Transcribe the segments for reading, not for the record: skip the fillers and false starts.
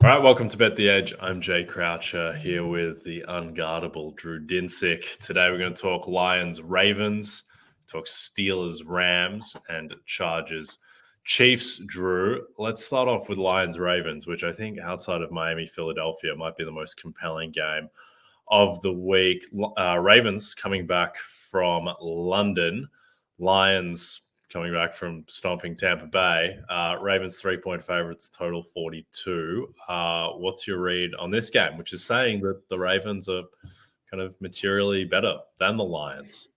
All right, welcome to Bet the Edge. I'm Jay Croucher here with the unguardable Drew Dinsick. Today we're going to talk Lions Ravens, talk Steelers Rams, and Chargers Chiefs. Drew, let's start off with Lions Ravens, which I think outside of Miami Philadelphia might be the most compelling game of the week. Ravens coming back from London, Lions coming back from stomping Tampa Bay. Ravens 3-point favorites, total 42. What's your read on this game, which is saying that the Ravens are kind of materially better than the Lions?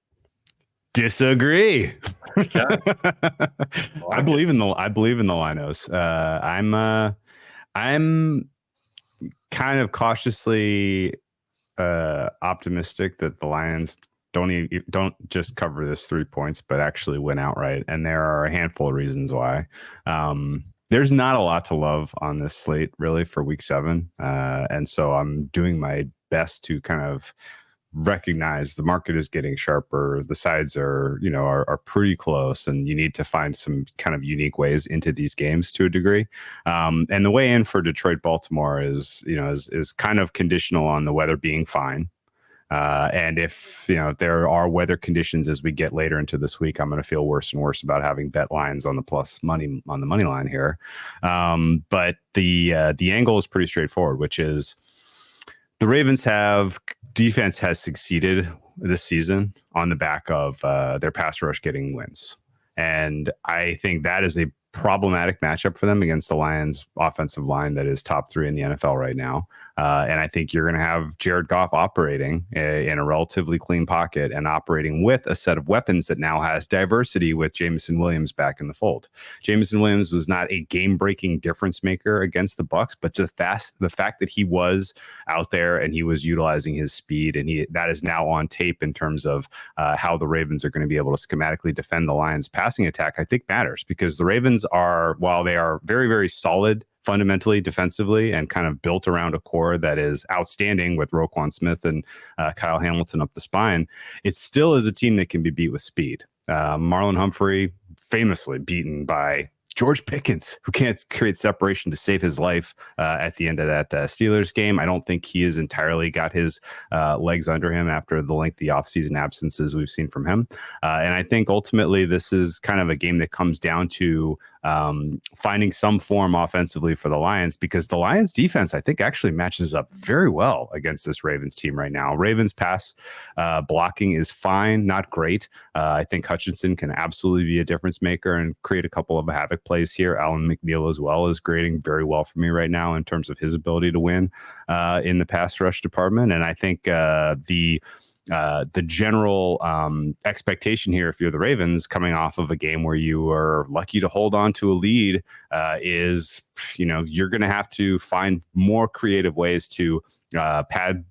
Disagree. Okay. I believe in the Linos. I'm kind of cautiously optimistic that the Lions don't just cover this 3 points, but actually win outright. And there are a handful of reasons why. There's not a lot to love on this slate really for week 7. And so I'm doing my best to kind of recognize the market is getting sharper. The sides are pretty close, and you need to find some kind of unique ways into these games to a degree. And the way in for Detroit Baltimore is kind of conditional on the weather being fine. And if there are weather conditions as we get later into this week, I'm going to feel worse and worse about having bet lines on the plus money on the money line here. But the angle is pretty straightforward, which is the Ravens defense has succeeded this season on the back of their pass rush getting wins. And I think that is a problematic matchup for them against the Lions offensive line that is top 3 in the NFL right now. And I think you're going to have Jared Goff operating in a relatively clean pocket and operating with a set of weapons that now has diversity with Jameson Williams back in the fold. Jameson Williams was not a game-breaking difference maker against the Bucs, but the fact that he was out there and he was utilizing his speed, and that is now on tape in terms of how the Ravens are going to be able to schematically defend the Lions passing attack, I think matters, because the Ravens are, while they are very, very solid fundamentally defensively and kind of built around a core that is outstanding with Roquan Smith and Kyle Hamilton up the spine, it still is a team that can be beat with speed. Marlon Humphrey famously beaten by George Pickens, who can't create separation to save his life at the end of that Steelers game. I don't think he has entirely got his legs under him after the lengthy offseason absences we've seen from him. And I think ultimately this is kind of a game that comes down to finding some form offensively for the Lions, because the Lions defense, I think, actually matches up very well against this Ravens team right now. Ravens pass blocking is fine, not great. I think Hutchinson can absolutely be a difference maker and create a couple of havoc plays here. Alan McNeil as well is grading very well for me right now in terms of his ability to win in the pass rush department. And I think the general expectation here, if you're the Ravens coming off of a game where you were lucky to hold on to a lead, is you're going to have to find more creative ways to pad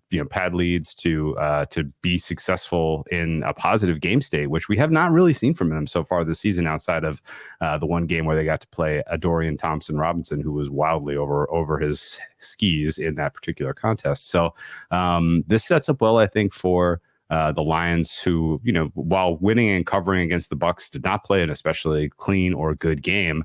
leads to be successful in a positive game state, which we have not really seen from them so far this season, outside of the one game where they got to play Adorian Thompson-Robinson, who was wildly over his skis in that particular contest. So this sets up well, I think, for the Lions, who, while winning and covering against the Bucs, did not play an especially clean or good game,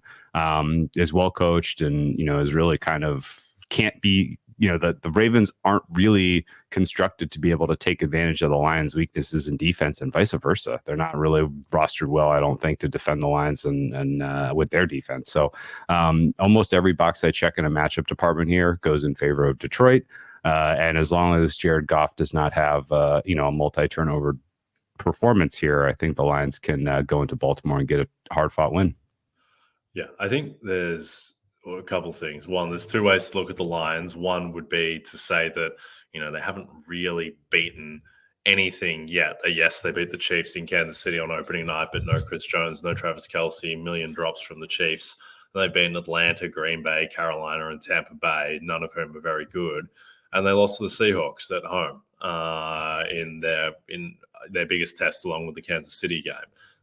is well coached and, is really kind of can't be, the Ravens aren't really constructed to be able to take advantage of the Lions' weaknesses in defense and vice versa. They're not really rostered well, I don't think, to defend the Lions and with their defense. So almost every box I check in a matchup department here goes in favor of Detroit. And as long as Jared Goff does not have, a multi-turnover performance here, I think the Lions can go into Baltimore and get a hard-fought win. Yeah, I think there's a couple things. One, there's two ways to look at the Lions. One would be to say that, they haven't really beaten anything yet. Yes, they beat the Chiefs in Kansas City on opening night, but no Chris Jones, no Travis Kelce, million drops from the Chiefs. They've beaten Atlanta, Green Bay, Carolina, and Tampa Bay, none of whom are very good. And they lost to the Seahawks at home in their biggest test, along with the Kansas City game.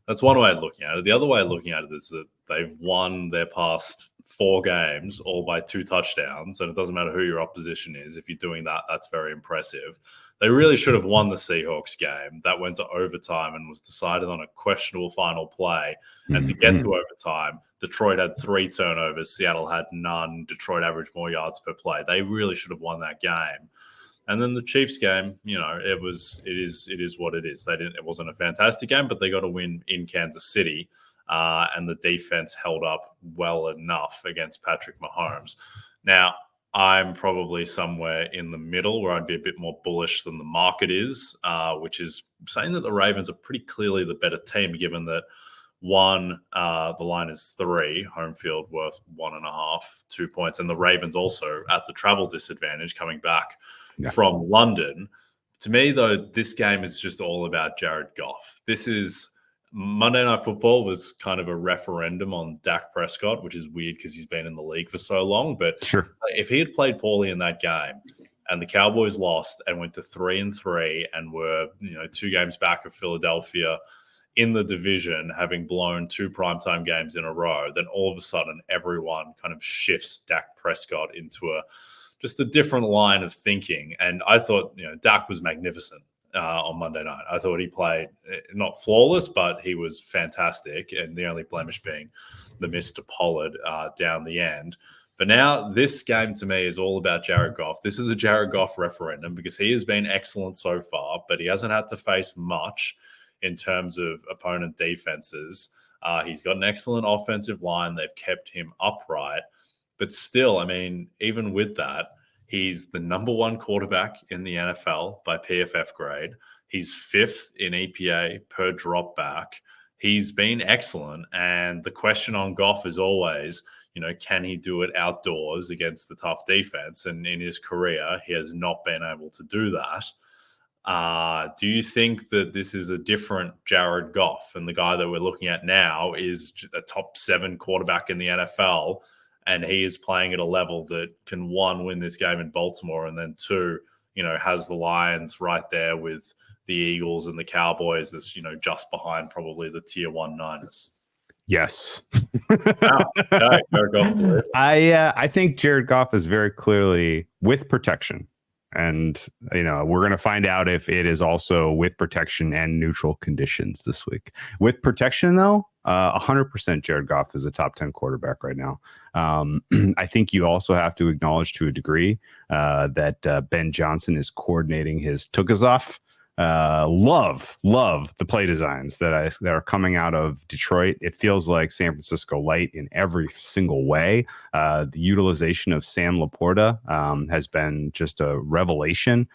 That's one way of looking at it. The other way of looking at it is that they've won their past 4 games, all by 2 touchdowns, and it doesn't matter who your opposition is. If you're doing that, that's very impressive. They really should have won the Seahawks game. That went to overtime and was decided on a questionable final play. And to get to overtime, Detroit had 3 turnovers. Seattle had none. Detroit averaged more yards per play. They really should have won that game. And then the Chiefs game, it is what it is. It wasn't a fantastic game, but they got a win in Kansas City. And the defense held up well enough against Patrick Mahomes. Now, I'm probably somewhere in the middle where I'd be a bit more bullish than the market is, which is saying that the Ravens are pretty clearly the better team, given that the line is 3, home field worth 1.5, 2 points, and the Ravens also at the travel disadvantage coming back from London. To me, though, this game is just all about Jared Goff. This is Monday Night Football was kind of a referendum on Dak Prescott, which is weird because he's been in the league for so long. But sure, if he had played poorly in that game and the Cowboys lost and went to 3-3 and were 2 games back of Philadelphia in the division, having blown 2 primetime games in a row, then all of a sudden everyone kind of shifts Dak Prescott into just a different line of thinking. And I thought Dak was magnificent on Monday night. I thought he played not flawless, but he was fantastic. And the only blemish being the miss to Pollard down the end. But now this game to me is all about Jared Goff. This is a Jared Goff referendum because he has been excellent so far, but he hasn't had to face much in terms of opponent defenses. He's got an excellent offensive line. They've kept him upright. But still, I mean, even with that, he's the number 1 quarterback in the NFL by PFF grade. He's 5th in EPA per drop back. He's been excellent. And the question on Goff is always, can he do it outdoors against the tough defense? And in his career, he has not been able to do that. Do you think that this is a different Jared Goff? And the guy that we're looking at now is a top 7 quarterback in the NFL. And he is playing at a level that can, 1, win this game in Baltimore, and then 2, has the Lions right there with the Eagles and the Cowboys as, just behind probably the tier 1 Niners. Yes. Wow. Okay. Jared Goff. I think Jared Goff is very clearly with protection. And, we're going to find out if it is also with protection and neutral conditions this week. With protection, though, 100% Jared Goff is a top 10 quarterback right now. I think you also have to acknowledge to a degree that Ben Johnson is coordinating his Tukazov. Love the play designs that are coming out of Detroit. It feels like San Francisco light in every single way. The utilization of Sam Laporta has been just a revelation.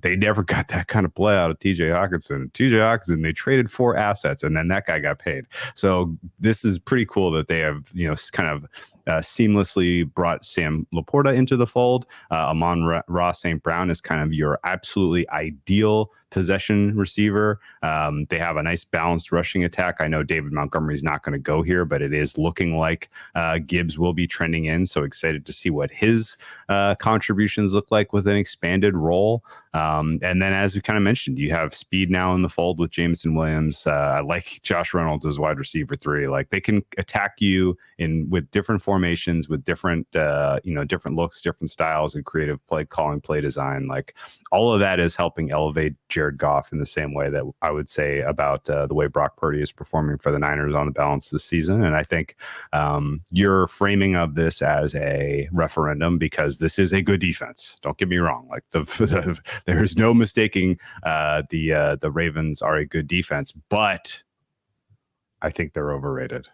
They never got that kind of play out of TJ Hawkinson. They traded 4 assets, and then that guy got paid. So this is pretty cool that they have kind of seamlessly brought Sam Laporta into the fold. Amon-Ra St. Brown is kind of your absolutely ideal possession receiver. They have a nice balanced rushing attack. I know David Montgomery is not going to go here, but it is looking like Gibbs will be trending in. So excited to see what his contributions look like with an expanded role. And then, as we kind of mentioned, you have speed now in the fold with Jameson Williams. I like Josh Reynolds as wide receiver 3. Like, they can attack you with different formations, with different different looks, different styles, and creative play calling, play design. Like, all of that is helping elevate Jared Goff in the same way that I would say about the way Brock Purdy is performing for the Niners on the balance this season. And I think your framing of this as a referendum, because this is a good defense. Don't get me wrong. Like, there's no mistaking the Ravens are a good defense, but I think they're overrated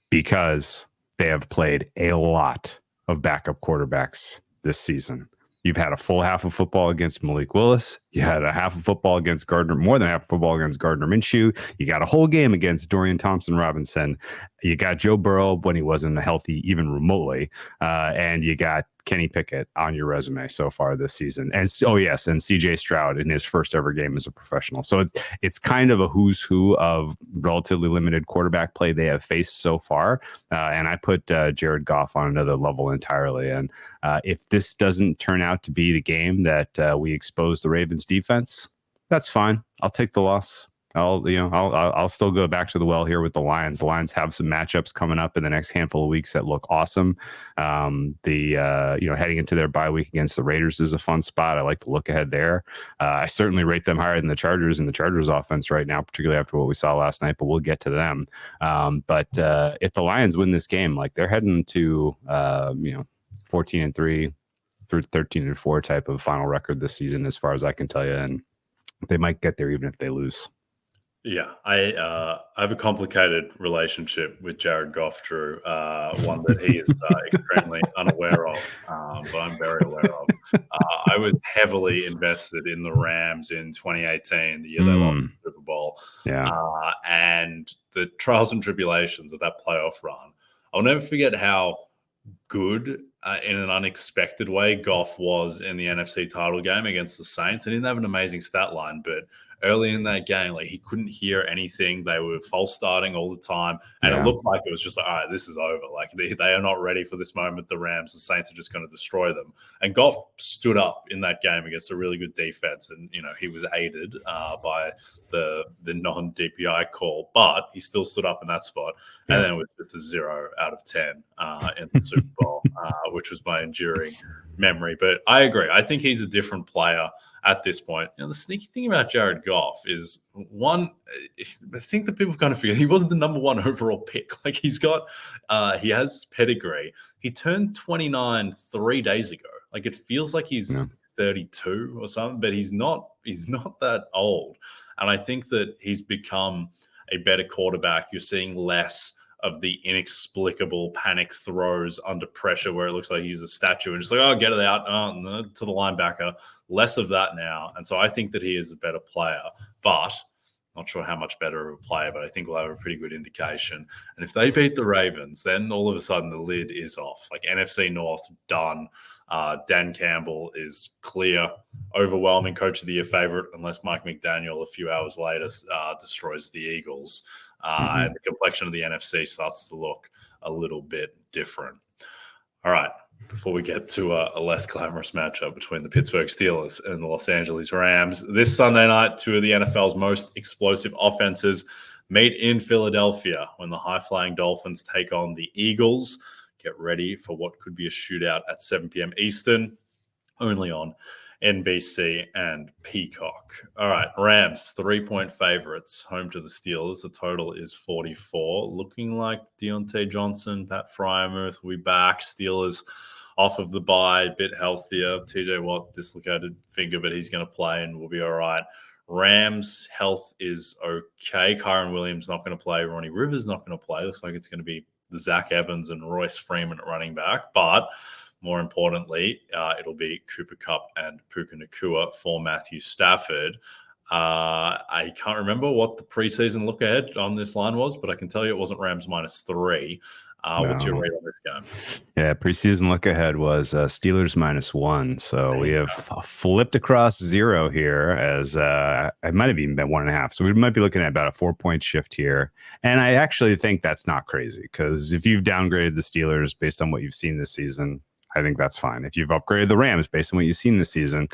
because they have played a lot of backup quarterbacks this season. You've had a full half of football against Malik Willis. You had a half of football against more than half of football against Gardner Minshew. You got a whole game against Dorian Thompson-Robinson. You got Joe Burrow when he wasn't healthy, even remotely. And you got Kenny Pickett on your resume so far this season. And and CJ Stroud in his first ever game as a professional. So it's kind of a who's who of relatively limited quarterback play they have faced so far. And I put Jared Goff on another level entirely. And if this doesn't turn out to be the game that we expose the Ravens defense, that's fine. I'll take the loss. I'll still go back to the well here with the Lions. The Lions have some matchups coming up in the next handful of weeks that look awesome. Heading into their bye week against the Raiders is a fun spot. I like to look ahead there. I certainly rate them higher than the Chargers and the Chargers offense right now, particularly after what we saw last night, but we'll get to them. But if the Lions win this game, like they're heading to 14-3 through 13-4 type of final record this season, as far as I can tell you. And they might get there even if they lose. Yeah, I have a complicated relationship with Jared Goff, Drew. One that he is extremely unaware of, but I'm very aware of. I was heavily invested in the Rams in 2018, the year they lost the Super Bowl. Yeah, and the trials and tribulations of that playoff run. I'll never forget how good in an unexpected way Goff was in the NFC title game against the Saints. He didn't have an amazing stat line, but early in that game, like he couldn't hear anything. They were false starting all the time. And it looked like it was just like, all right, this is over. Like they are not ready for this moment. The Rams, the Saints are just going to destroy them. And Goff stood up in that game against a really good defense. And, he was aided by the non-DPI call, but he still stood up in that spot. And then it was just a 0 out of 10 in the Super Bowl, which was my enduring memory. But I agree. I think he's a different player at this point. The sneaky thing about Jared Goff is, one, I think that people have kind of figured he wasn't the number one overall pick. Like he has pedigree. He turned 29 3 days ago. Like it feels like he's 32 or something, but he's not that old. And I think that he's become a better quarterback. You're seeing less of the inexplicable panic throws under pressure where it looks like he's a statue and just like, oh, get it out to the linebacker. Less of that now. And so I think that he is a better player, but not sure how much better of a player, but I think we'll have a pretty good indication. And if they beat the Ravens, then all of a sudden the lid is off. Like NFC North, done. Dan Campbell is clear, overwhelming coach of the year favorite, unless Mike McDaniel a few hours later destroys the Eagles. And the complexion of the NFC starts to look a little bit different. All right, before we get to a less glamorous matchup between the Pittsburgh Steelers and the Los Angeles Rams, this Sunday night, two of the NFL's most explosive offenses meet in Philadelphia when the high-flying Dolphins take on the Eagles. Get ready for what could be a shootout at 7 p.m. Eastern, only on NBC and Peacock. All right, Rams, 3-point favorites, home to the Steelers. The total is 44. Looking like Deontay Johnson, Pat Freiermuth will be back. Steelers off of the bye, a bit healthier. TJ Watt, dislocated finger, but he's going to play and we'll be all right. Rams' health is okay. Kyron Williams not going to play. Ronnie Rivers not going to play. Looks like it's going to be Zach Evans and Royce Freeman at running back. But more importantly, it'll be Cooper Kupp and Puka Nacua for Matthew Stafford. I can't remember what the preseason look ahead on this line was, but I can tell you it wasn't Rams -3. What's your rate on this game? Yeah, preseason look ahead was Steelers -1. So we have flipped across 0 here as it might have even been 1.5. So we might be looking at about a 4-point shift here. And I actually think that's not crazy because if you've downgraded the Steelers based on what you've seen this season, I think that's fine. If you've upgraded the Rams based on what you've seen this season,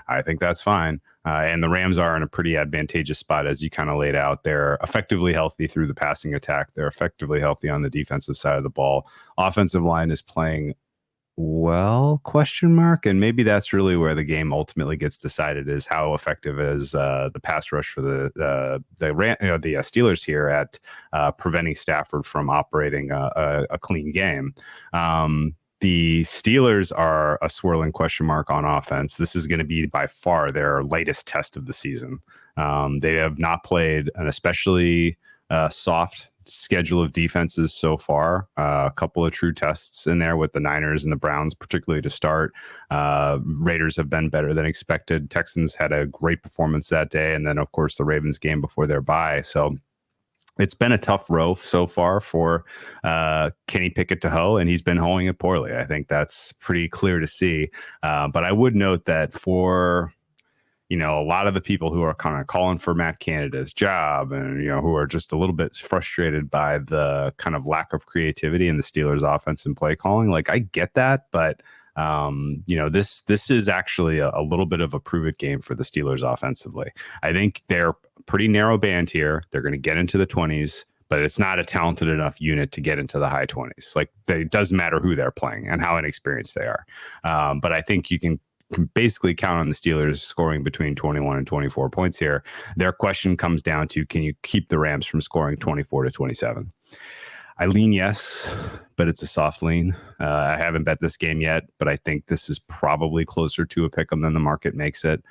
I think that's fine. And the Rams are in a pretty advantageous spot, as you kind of laid out. They're effectively healthy through the passing attack. They're effectively healthy on the defensive side of the ball. Offensive line is playing well, ? And maybe that's really where the game ultimately gets decided, is how effective is the pass rush for the Steelers here at preventing Stafford from operating a clean game. The Steelers are a swirling question mark on offense. This is going to be by far their lightest test of the season. They have not played an especially soft schedule of defenses so far. A couple of true tests in there with the Niners and the Browns, particularly to start. Raiders have been better than expected. Texans had a great performance that day. And then, of course, the Ravens game before their bye. So it's been a tough row so far for Kenny Pickett to hoe, and he's been hoeing it poorly. I think that's pretty clear to see. But I would note that for a lot of the people who are kind of calling for Matt Canada's job and, who are just a little bit frustrated by the kind of lack of creativity in the Steelers offense and play calling, like I get that, but this is actually a little bit of a prove it game for the Steelers offensively. I think they're pretty narrow band here. They're going to get into the 20s, but it's not a talented enough unit to get into the high 20s. Like, it doesn't matter who they're playing and how inexperienced they are. But I think you can basically count on the Steelers scoring between 21 and 24 points here. Their question comes down to, can you keep the Rams from scoring 24 to 27? I lean yes, but it's a soft lean. I haven't bet this game yet, but I think this is probably closer to a pick 'em than the market makes it.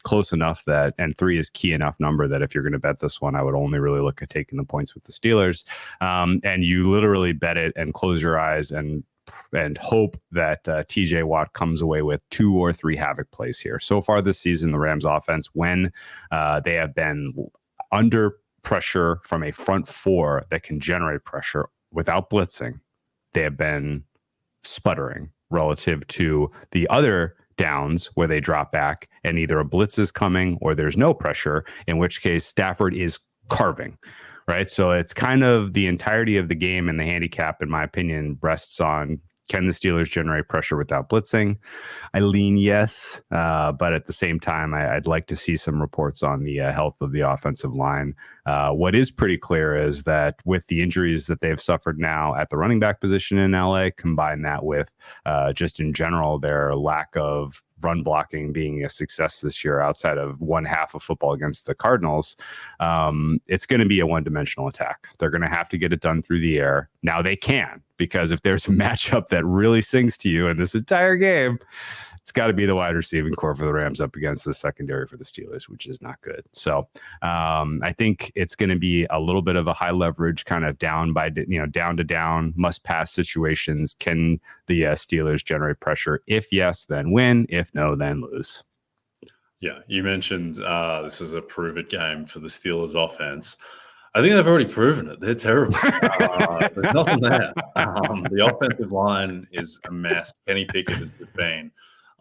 Close enough that, and 3 is key enough number that if you're going to bet this one, I would only really look at taking the points with the Steelers. And you literally bet it and close your eyes and hope that TJ Watt comes away with 2 or 3 havoc plays here. So far this season, the Rams offense, when they have been under pressure from a front 4 that can generate pressure without blitzing, they have been sputtering relative to the other downs where they drop back and either a blitz is coming or there's no pressure, in which case Stafford is carving. Right. So it's kind of the entirety of the game, and the handicap, in my opinion, rests on, can the Steelers generate pressure without blitzing? I lean yes, but at the same time, I'd like to see some reports on the health of the offensive line. What is pretty clear is that with the injuries that they've suffered now at the running back position in LA, combine that with just in general their lack of run blocking being a success this year outside of one half of football against the Cardinals, it's going to be a one-dimensional attack. They're going to have to get it done through the air. Now they can, because if there's a matchup that really sings to you in this entire game, it's got to be the wide receiving core for the Rams up against the secondary for the Steelers, which is not good. So I think it's going to be a little bit of a high leverage kind of down to down must pass situations. Can the Steelers generate pressure? If yes, then win. If no, then lose. Yeah, you mentioned this is a prove-it game for the Steelers offense. I think they've already proven it. They're terrible. There's nothing there. The offensive line is a mess. Kenny Pickett has just been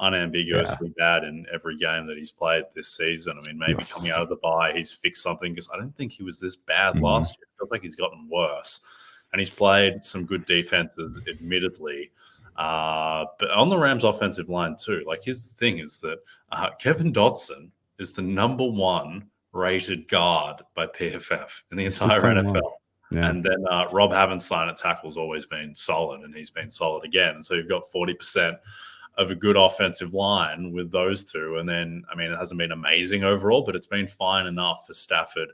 unambiguously bad in every game that he's played this season. I mean, maybe coming out of the bye, he's fixed something, because I don't think he was this bad last year. It feels like he's gotten worse. And he's played some good defenses, admittedly. But on the Rams offensive line too, like, here's the thing is that Kevin Dotson is the #1 rated guard by PFF in the entire NFL. Yeah. And then Rob Havenstein at tackle's always been solid, and he's been solid again. And so you've got 40% of a good offensive line with those two. And then, I mean, it hasn't been amazing overall, but it's been fine enough for Stafford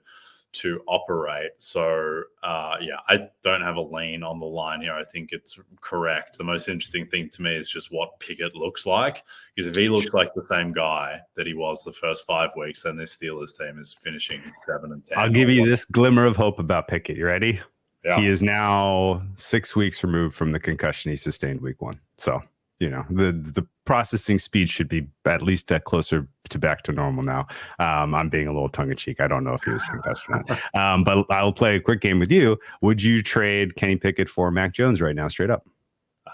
to operate. So, yeah, I don't have a lean on the line here. I think it's correct. The most interesting thing to me is just what Pickett looks like, because if he looks like the same guy that he was the first 5 weeks, then this Steelers team is finishing 7-10. I'll give you this glimmer of hope about Pickett. You ready? Yeah. He is now 6 weeks removed from the concussion he sustained week 1. So, the processing speed should be at least closer to back to normal now. I'm being a little tongue-in-cheek. I don't know if he was concussed or not. But I'll play a quick game with you. Would you trade Kenny Pickett for Mac Jones right now, straight up?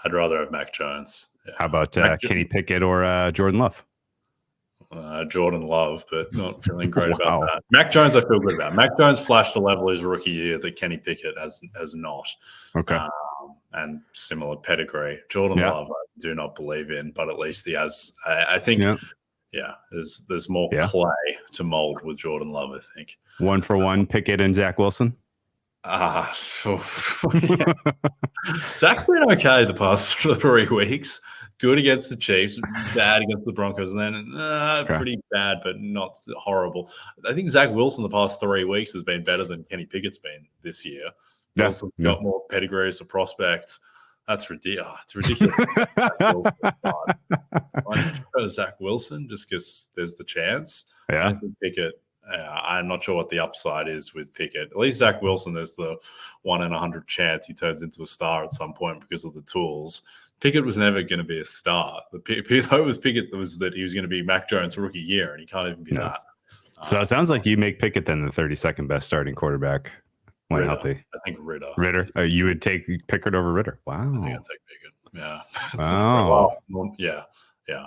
I'd rather have Mac Jones. Yeah. How about Kenny Pickett or Jordan Love? Jordan Love, but not feeling great about that. Mac Jones, I feel good about. Mac Jones flashed a level his rookie year that Kenny Pickett has not. Okay. And similar pedigree. Jordan Love, I do not believe in, but at least he has. I think, there's more clay to mold with Jordan Love, I think. 1-for-1 Pickett and Zach Wilson? Zach's been okay the past 3 weeks. Good against the Chiefs, bad against the Broncos, and then pretty bad, but not horrible. I think Zach Wilson the past 3 weeks has been better than Kenny Pickett's been this year. Wilson's got more pedigree as a prospect. That's ridiculous. It's ridiculous. Zach Wilson, just because there's the chance. Yeah. I think Pickett, I'm not sure what the upside is with Pickett. At least Zach Wilson, there's the 1 in 100 chance he turns into a star at some point because of the tools. Pickett was never going to be a star. The hope with Pickett was that he was going to be Mac Jones' rookie year, and he can't even be that. So it sounds like you make Pickett then the 32nd best starting quarterback when healthy. I think Ritter. Ritter? You would take Pickett over Ritter? Wow. I think I'd take Pickett. Yeah. Wow. Yeah,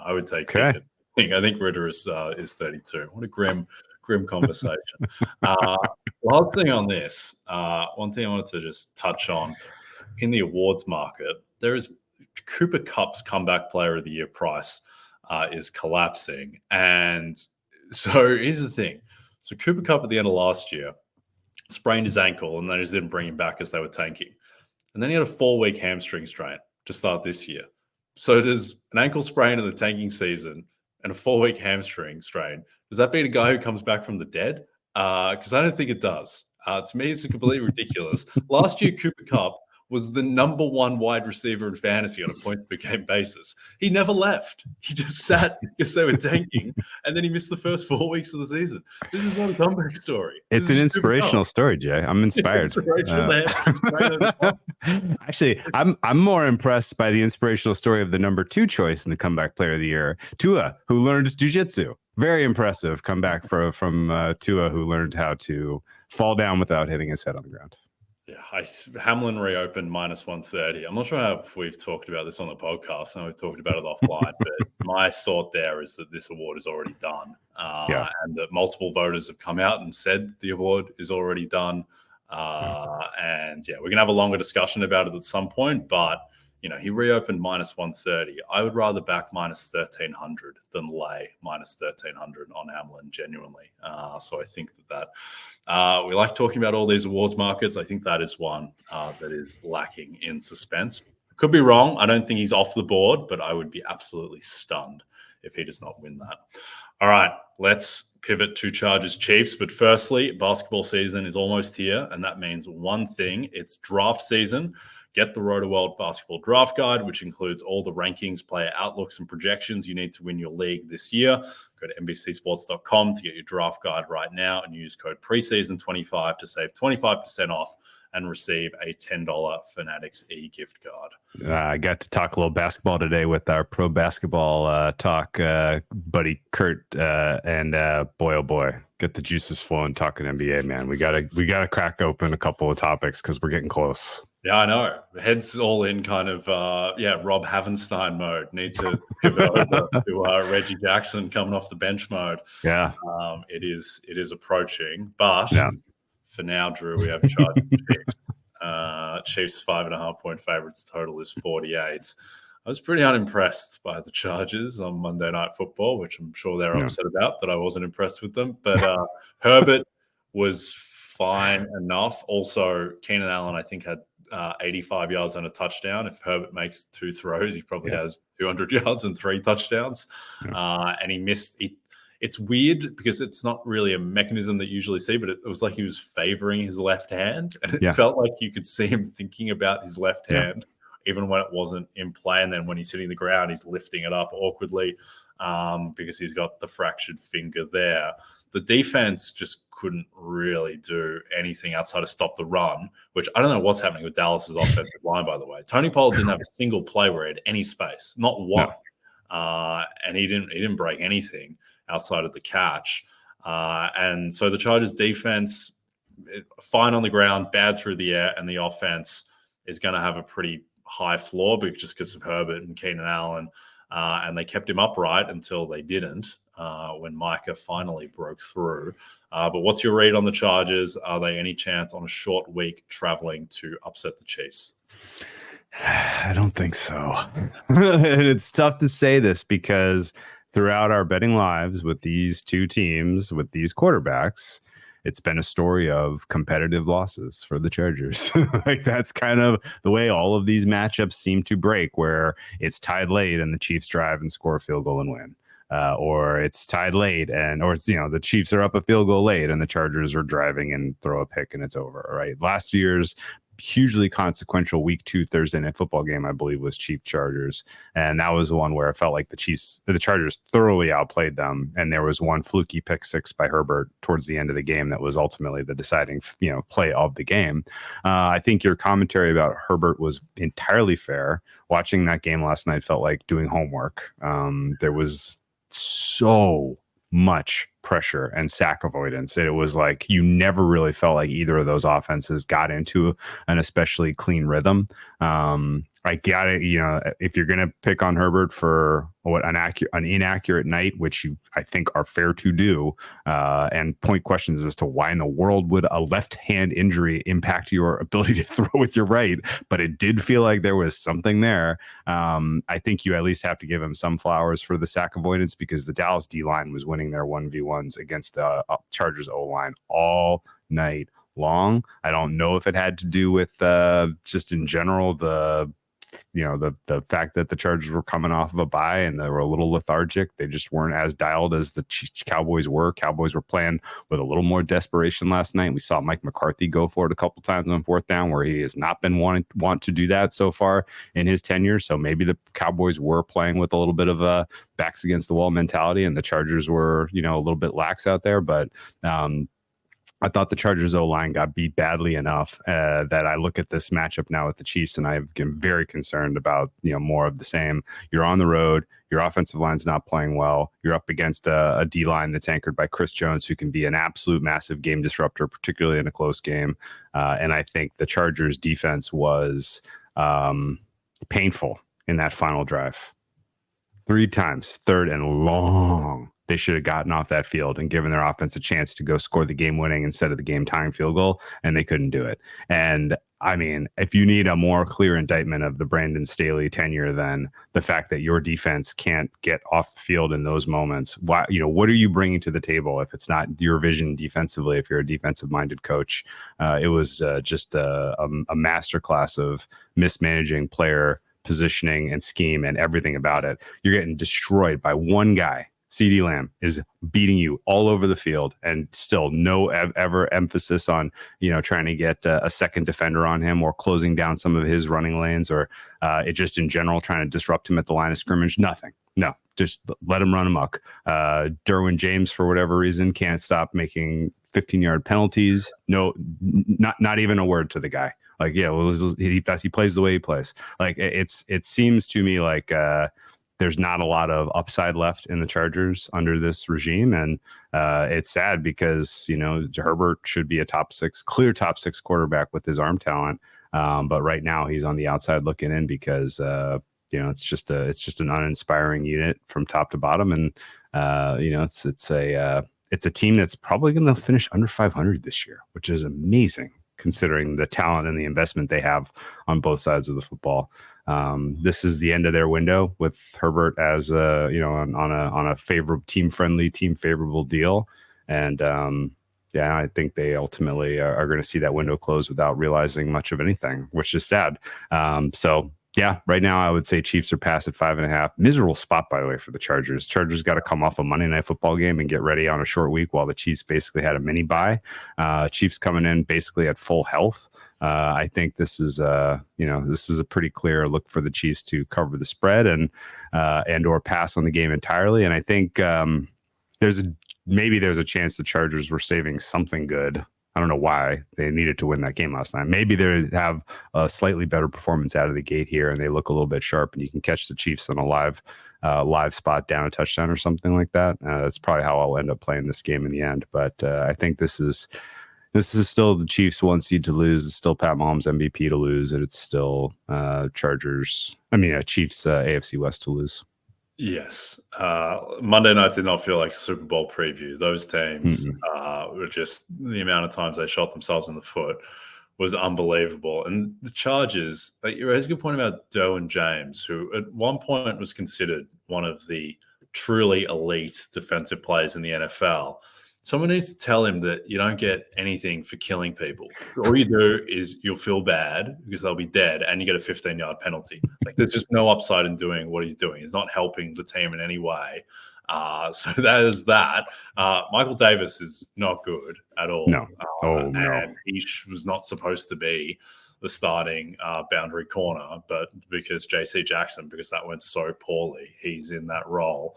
I would take Pickett. I think Ritter is 32. What a grim conversation. Last thing on this, one thing I wanted to just touch on in the awards market, there is Cooper Kupp's comeback player of the year price is collapsing. And so here's the thing. So Cooper Kupp at the end of last year sprained his ankle, and they just didn't bring him back as they were tanking. And then he had a 4-week hamstring strain to start this year. So there's an ankle sprain in the tanking season and a 4-week hamstring strain. Does that mean a guy who comes back from the dead? Because I don't think it does. To me, it's completely ridiculous. Last year, Cooper Kupp was the number 1 wide receiver in fantasy on a point-per-game basis. He never left. He just sat because they were tanking, and then he missed the first 4 weeks of the season. This is not a comeback story. It's an inspirational story, Jay. I'm inspired. Actually, I'm more impressed by the inspirational story of the number 2 choice in the comeback player of the year, Tua, who learned jiu-jitsu. Very impressive comeback from Tua, who learned how to fall down without hitting his head on the ground. Yeah, Hamlin reopened -130. I'm not sure if we've talked about this on the podcast. I know we've talked about it offline, but my thought there is that this award is already done, and that multiple voters have come out and said the award is already done. And we're going to have a longer discussion about it at some point, but he reopened -130. I would rather back -1,300 than lay -1,300 on Hamlin, genuinely. So I think that we like talking about all these awards markets. I think that is one that is lacking in suspense. Could be wrong. I don't think he's off the board, but I would be absolutely stunned if he does not win that. All right, let's pivot to Chargers Chiefs. But firstly, basketball season is almost here, and that means one thing. It's draft season. Get the Roto-World Basketball Draft Guide, which includes all the rankings, player outlooks, and projections you need to win your league this year. Go to NBCSports.com to get your draft guide right now and use code preseason25 to save 25% off and receive a $10 Fanatics e-gift card. I got to talk a little basketball today with our pro basketball talk buddy Kurt, and boy, oh boy, get the juices flowing talking NBA, man. We gotta crack open a couple of topics because we're getting close. Yeah, I know. Head's all in kind of, Rob Havenstein mode. Need to pivot over to Reggie Jackson coming off the bench mode. Yeah. It is approaching. But for now, Drew, we have Chargers Chiefs. Chiefs 5.5-point favorites. Total is 48. I was pretty unimpressed by the Chargers on Monday Night Football, which I'm sure they're upset about, that I wasn't impressed with them. But Herbert was fine enough. Also, Keenan Allen, I think, had 85 yards and a touchdown. If Herbert makes 2 throws, he probably has 200 yards and 3 touchdowns. And he missed. It's weird because it's not really a mechanism that you usually see, but it was like he was favoring his left hand. And it felt like you could see him thinking about his left hand, even when it wasn't in play. And then when he's hitting the ground, he's lifting it up awkwardly because he's got the fractured finger there. The defense just couldn't really do anything outside of stop the run, which I don't know what's happening with Dallas's offensive line, by the way. Tony Pollard didn't have a single play where he had any space, not one. And he didn't break anything outside of the catch. And so the Chargers defense, fine on the ground, bad through the air, and the offense is going to have a pretty high floor just because of Herbert and Keenan Allen. And they kept him upright until they didn't. When Micah finally broke through. But what's your read on the Chargers? Are they any chance on a short week traveling to upset the Chiefs? I don't think so. It's tough to say this because throughout our betting lives with these two teams, with these quarterbacks, it's been a story of competitive losses for the Chargers. Like that's kind of the way all of these matchups seem to break, where it's tied late and the Chiefs drive and score a field goal and win. Or it's tied late or the Chiefs are up a field goal late and the Chargers are driving and throw a pick and it's over. Right. Last year's hugely consequential week 2 Thursday night football game, I believe, was Chiefs Chargers. And that was the one where it felt like the Chargers thoroughly outplayed them. And there was one fluky pick 6 by Herbert towards the end of the game that was ultimately the deciding, play of the game. I think your commentary about Herbert was entirely fair. Watching that game last night felt like doing homework. There was so much pressure and sack avoidance. It was like you never really felt like either of those offenses got into an especially clean rhythm. I got it. If you're going to pick on Herbert for an inaccurate night, which I think are fair to do, and point questions as to why in the world would a left hand injury impact your ability to throw with your right, but it did feel like there was something there. I think you at least have to give him some flowers for the sack avoidance, because the Dallas D line was winning their 1v1s against the Chargers O line all night long. I don't know if it had to do with just in general the fact that the Chargers were coming off of a bye and they were a little lethargic. They just weren't as dialed as the Cowboys were. Cowboys were playing with a little more desperation last night. We saw Mike McCarthy go for it a couple times on fourth down, where he has not been want to do that so far in his tenure. So maybe the Cowboys were playing with a little bit of a backs against the wall mentality, and the Chargers were, a little bit lax out there. But I thought the Chargers O-line got beat badly enough that I look at this matchup now with the Chiefs, and I've been very concerned about, more of the same. You're on the road. Your offensive line's not playing well. You're up against a D-line that's anchored by Chris Jones, who can be an absolute massive game disruptor, particularly in a close game. And I think the Chargers defense was painful in that final drive. 3 times, third and long, they should have gotten off that field and given their offense a chance to go score the game-winning instead of the game-tying field goal, and they couldn't do it. And, I mean, if you need a more clear indictment of the Brandon Staley tenure than the fact that your defense can't get off the field in those moments, what are you bringing to the table if it's not your vision defensively, if you're a defensive-minded coach? It was just a masterclass of mismanaging player positioning and scheme and everything about it. You're getting destroyed by one guy. CeeDee Lamb is beating you all over the field, and still no ever emphasis on, trying to get a second defender on him or closing down some of his running lanes, or it just in general trying to disrupt him at the line of scrimmage. Nothing. No, just let him run amok. Derwin James, for whatever reason, can't stop making 15-yard penalties. No, not even a word to the guy. Like, yeah, well, he plays the way he plays. Like, it seems to me like there's not a lot of upside left in the Chargers under this regime. And it's sad because, Herbert should be a clear top six quarterback with his arm talent. But right now he's on the outside looking in because, it's just an uninspiring unit from top to bottom. And, it's a team that's probably going to finish under 500 this year, which is amazing considering the talent and the investment they have on both sides of the football. This is the end of their window with Herbert as on a team favorable deal. And I think they ultimately are going to see that window close without realizing much of anything, which is sad. Right now I would say Chiefs are past at 5.5. Miserable spot, by the way, for the Chargers. Chargers got to come off a Monday Night Football game and get ready on a short week while the Chiefs basically had a mini bye. Chiefs coming in basically at full health. I think this is a pretty clear look for the Chiefs to cover the spread and or pass on the game entirely. And I think there's a chance the Chargers were saving something good. I don't know why they needed to win that game last night. Maybe they have a slightly better performance out of the gate here, and they look a little bit sharp, and you can catch the Chiefs on a live spot down a touchdown or something like that. That's probably how I'll end up playing this game in the end. But I think this is still the Chiefs 1 seed to lose. It's still Pat Mahomes MVP to lose, and it's still Chiefs AFC West to lose. Yes. Monday night did not feel like a Super Bowl preview. Those teams were just, the amount of times they shot themselves in the foot was unbelievable. And the Chargers, you raised a good point about Derwin James, who at one point was considered one of the truly elite defensive players in the NFL. Someone needs to tell him that you don't get anything for killing people. All you do is you'll feel bad because they'll be dead, and you get a 15-yard penalty. Like, there's just no upside in doing what he's doing. He's not helping the team in any way. So that is that. Michael Davis is not good at all. No. And he was not supposed to be the starting boundary corner, but because J.C. Jackson, because that went so poorly, he's in that role.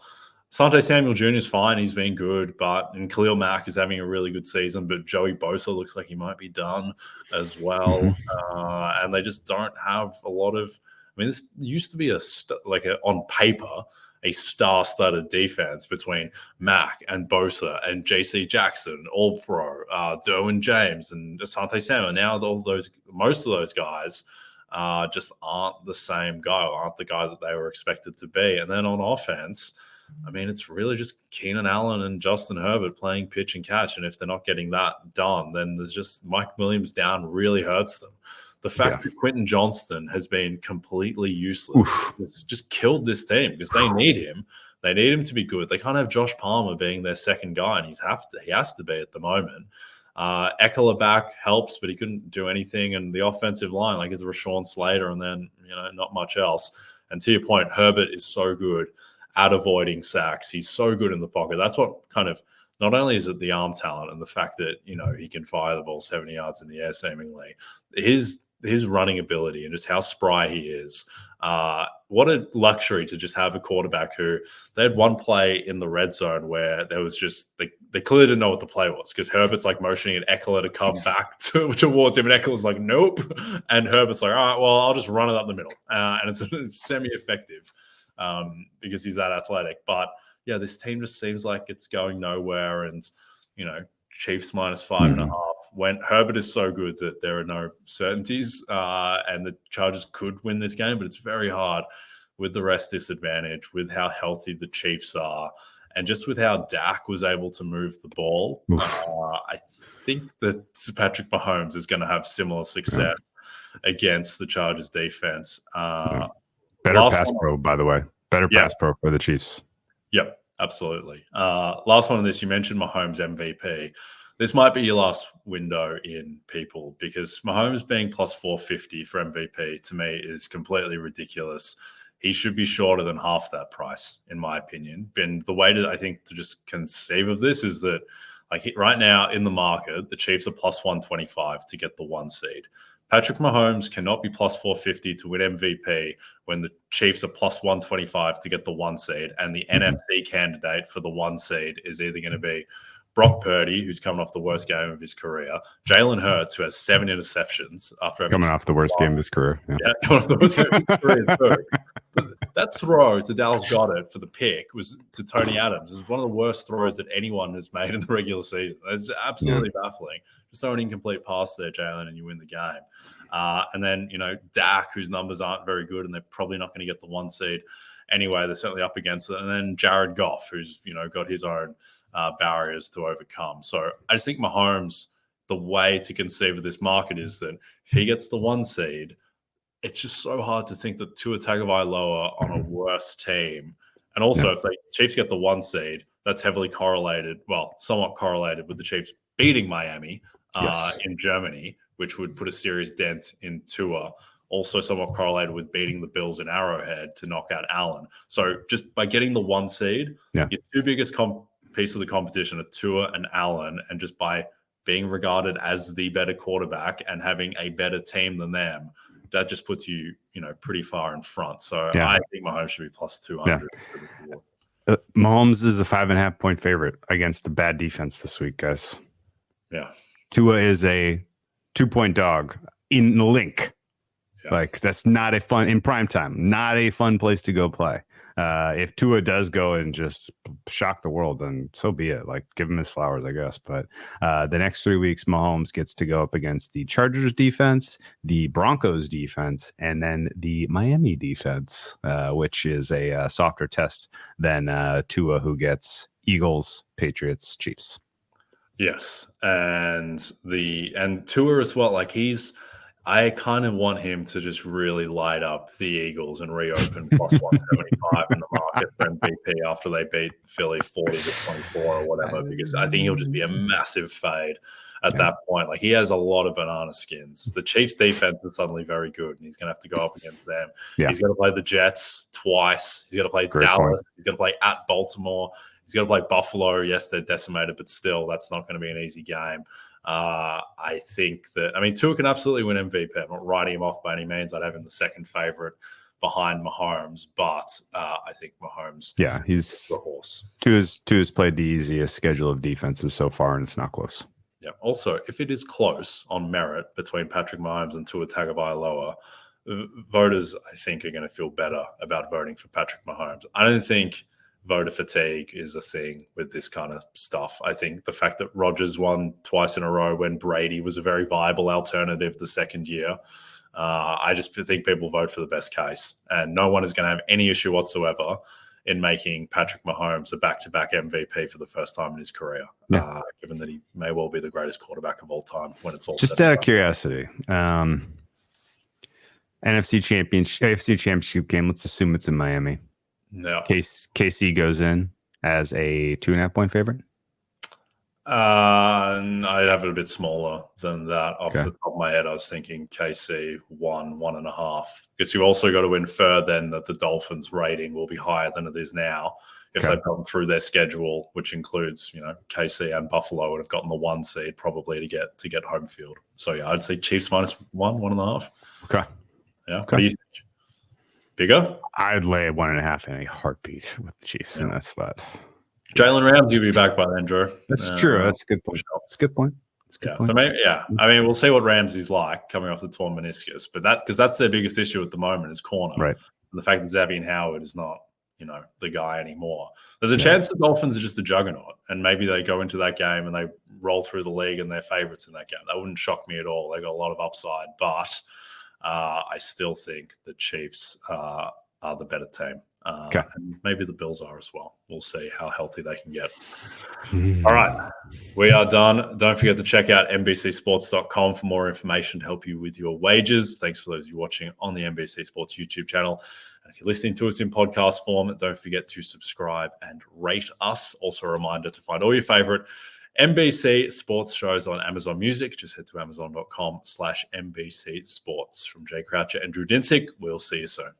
Asante Samuel Jr. is fine. He's been good, and Khalil Mack is having a really good season, but Joey Bosa looks like he might be done as well. And they just don't have a lot of – this used to be on paper, a star-studded defense between Mack and Bosa and J.C. Jackson, All-Pro, Derwin James and Asante Samuel. Now most of those guys just aren't the same guy, aren't the guy that they were expected to be. And then on offense, I mean, it's really just Keenan Allen and Justin Herbert playing pitch and catch. And if they're not getting that done, then there's just Mike Williams down really hurts them. The fact that Quentin Johnston has been completely useless has just killed this team because they need him. They need him to be good. They can't have Josh Palmer being their second guy, and he has to be at the moment. Eckler back helps, but he couldn't do anything. And the offensive line, like it's Rashawn Slater, and then not much else. And to your point, Herbert is so good at avoiding sacks. He's so good in the pocket. That's what kind of, not only is it the arm talent and the fact that he can fire the ball 70 yards in the air, seemingly his running ability and just how spry he is. What a luxury to just have a quarterback who they had one play in the red zone where there was just they clearly didn't know what the play was because Herbert's like motioning at Eckler to come back towards him, and Eckler's like, nope. And Herbert's like, all right, well, I'll just run it up the middle. And it's semi-effective because he's that athletic. But yeah, this team just seems like it's going nowhere. And, Chiefs minus 5.5. When Herbert is so good that there are no certainties and the Chargers could win this game, but it's very hard with the rest disadvantage, with how healthy the Chiefs are, and just with how Dak was able to move the ball. I think that Patrick Mahomes is going to have similar success against the Chargers defense. Better pass pro, by the way. Better pass pro for the Chiefs. Yep. Absolutely. Last one on this, you mentioned Mahomes MVP. This might be your last window in people because Mahomes being plus 450 for MVP to me is completely ridiculous. He should be shorter than half that price, in my opinion. And the way I think to just conceive of this is that right now in the market, the Chiefs are plus 125 to get the 1 seed. Patrick Mahomes cannot be plus 450 to win MVP when the Chiefs are plus 125 to get the 1 seed, and the NFC candidate for the 1 seed is either going to be Brock Purdy, who's coming off the worst game of his career, Jalen Hurts, who has 7 interceptions after coming off the worst game of his career. Yeah, coming off the worst game of his career too. But that throw to Dallas Goedert for the pick was to Tony Adams. It was one of the worst throws that anyone has made in the regular season. It's absolutely baffling. Just throw an incomplete pass there, Jalen, and you win the game. And then, Dak, whose numbers aren't very good, and they're probably not going to get the 1 seed anyway. They're certainly up against it. And then Jared Goff, who's, got his own barriers to overcome. So I just think Mahomes, the way to conceive of this market is that if he gets the 1 seed, it's just so hard to think that Tua Tagovailoa on a worse team. And also, if the Chiefs get the 1 seed, that's heavily correlated, somewhat correlated with the Chiefs beating Miami in Germany, which would put a serious dent in Tua. Also somewhat correlated with beating the Bills in Arrowhead to knock out Allen. So just by getting the 1 seed, your 2 biggest pieces of the competition are Tua and Allen, and just by being regarded as the better quarterback and having a better team than them, that just puts you, pretty far in front. So I think Mahomes should be plus 200. Mahomes is a 5.5 point favorite against a bad defense this week, guys. Yeah. Tua is a 2-point dog in the link. That's not a fun in prime time, not a fun place to go play. If Tua does go and just shock the world, then so be it. Give him his flowers, I guess. But the next 3 weeks, Mahomes gets to go up against the Chargers defense, the Broncos defense, and then the Miami defense, which is a softer test than Tua, who gets Eagles, Patriots, Chiefs. Yes, and Tua as well. I kind of want him to just really light up the Eagles and reopen plus 175 in the market for MVP after they beat Philly 40-24 or whatever, because I think he'll just be a massive fade at that point. He has a lot of banana skins. The Chiefs defense is suddenly very good, and he's going to have to go up against them. He's going to play the Jets twice. He's going to play Dallas. He's going to play at Baltimore. He's got to play Buffalo. Yes, they're decimated, but still, that's not going to be an easy game. I think Tua can absolutely win MVP. I'm not writing him off by any means. I'd have him the second favorite behind Mahomes, but I think Mahomes he's the horse. Tua's played the easiest schedule of defenses so far, and it's not close. Yeah. Also, if it is close on merit between Patrick Mahomes and Tua Tagovailoa, voters, I think, are going to feel better about voting for Patrick Mahomes. I don't think voter fatigue is a thing with this kind of stuff. I think the fact that Rodgers won twice in a row when Brady was a very viable alternative the second year I just think people vote for the best case, and no one is going to have any issue whatsoever in making Patrick Mahomes a back-to-back MVP for the first time in his career, given that he may well be the greatest quarterback of all time when it's all just said out and of done. curiosity. AFC Championship game. Let's assume it's in Miami. No. KC goes in as a 2.5-point favorite. I'd have it a bit smaller than that. Off Okay. the top of my head, I was thinking KC 1.5. Because you also got to infer then that the Dolphins' rating will be higher than it is now if they've gotten through their schedule, which includes KC and Buffalo would have gotten the 1 seed probably to get home field. So yeah, I'd say Chiefs -1, 1.5. Okay. Yeah. What do you think? Bigger? I'd lay 1.5 in a heartbeat with the Chiefs in that spot. Jalen Ramsey will be back by then, Drew. That's true. That's a good point. That's a good point. So maybe, I mean, we'll see what Ramsey's like coming off the torn meniscus, but because that's their biggest issue at the moment is corner. Right. And the fact that Xavier Howard is not, the guy anymore. There's a chance the Dolphins are just a juggernaut, and maybe they go into that game and they roll through the league and they're favorites in that game. That wouldn't shock me at all. They got a lot of upside, but I still think the Chiefs are the better team. And maybe the Bills are as well. We'll see how healthy they can get. All right. We are done. Don't forget to check out NBCSports.com for more information to help you with your wagers. Thanks for those of you watching on the NBC Sports YouTube channel. And if you're listening to us in podcast form, don't forget to subscribe and rate us. Also a reminder to find all your favorite NBC Sports shows on Amazon Music. Just head to amazon.com/NBC Sports. From Jay Croucher and Drew Dinsick, we'll see you soon.